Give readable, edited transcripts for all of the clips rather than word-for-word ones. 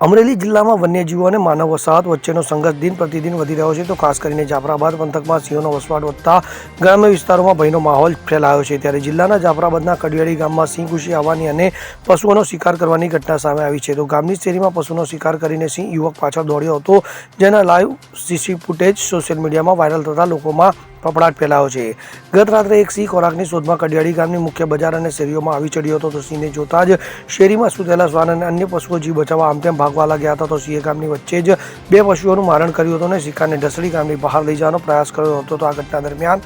અમરેલી જિલ્લામાં વન્યજીવો અને માનવ વસાહત વચ્ચેનો સંઘર્ષ દિન પ્રતિદિન વધી રહ્યો છે. તો ખાસ કરીને જાફરાબાદ પંથકમાં સિંહોનો વસવાટ વધતા ગ્રામ્ય વિસ્તારોમાં ભયનો માહોલ ફેલાયો છે. ત્યારે જિલ્લાના જાફરાબાદના કડિયાળી ગામમાં સિંહ ઘૂસી આવવાની અને પશુઓનો શિકાર કરવાની ઘટના સામે આવી છે. તો ગામની શેરીમાં પશુનો શિકાર કરીને સિંહ યુવક પાછળ દોડ્યો હતો, જેના લાઈવ સીસી ફૂટેજ સોશિયલ મીડિયામાં વાયરલ થતા લોકોમાં ફફડાટ ફેલાયો છે. ગત રાત્રે એક સિંહ ખોરાકની શોધમાં કડિયાળી ગામની મુખ્ય બજાર અને શેરીઓમાં આવી ચડ્યો હતો. તો સિંહને જોતા જ શેરીમાં સૂતેલા શ્વાન અને અન્ય પશુઓ જીવ બચાવવા આમ તેમ ભાગવા લાગ્યા હતા. તો સિંહે ગામની વચ્ચે જ બે પશુઓનું મારણ કર્યું હતું અને શિકારને ઢસડી ગામની બહાર લઈ જવાનો પ્રયાસ કર્યો હતો. તો આ ઘટના દરમિયાન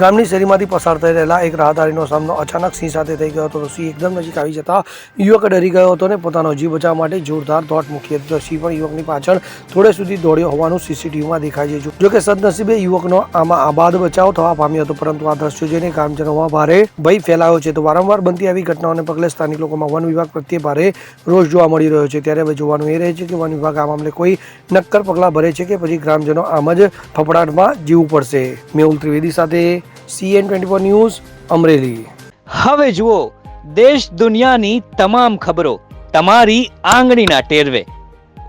ગામની શેરીમાંથી પસાર થઈ રહેલા એક રાહદારીનો સામનો અચાનક સિંહ સાથે થઈ ગયો હતો. તો સિંહ એકદમ નજીક આવી જતા યુવક ડરી ગયો હતો અને પોતાનો જીવ બચાવવા માટે જોરદાર દોટ મૂકી હતી. તો સિંહ પણ યુવકની પાછળ થોડે સુધી દોડ્યો હોવાનું સીસીટીવીમાં દેખાય છે. જોકે સદનસીબે યુવકનો આમાં આબાદ બચાવ થવા પામ્યો હતો, પરંતુ આ દ્રશ્યો જોઈને ગામજનોમાં ભારે ભય ફેલાયો છે. તો વારંવાર બનતી આવી ઘટનાઓને પગલે સ્થાનિક લોકોમાં વન વિભાગ પ્રત્યે ભારે રોષ જોવા મળી રહ્યો છે. ત્યારે હવે જોવાનું એ રહે છે કે વન વિભાગ આ મામલે કોઈ નક્કર પગલાં ભરે છે કે પછી ગ્રામજનો આમ જ ફફડાટમાં જીવવું પડશે. મેહુલ ત્રિવેદી સાથે CN24 ન્યૂઝ, અમરેલી. હવે જુઓ દેશ દુનિયાની તમામ ખબરો તમારી આંગળીના ટેરવે.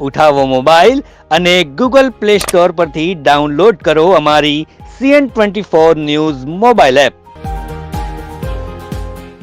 ઉઠાવો મોબાઈલ અને Google Play Store પરથી ડાઉનલોડ કરો અમારી CN24 ન્યૂઝ મોબાઈલ એપ.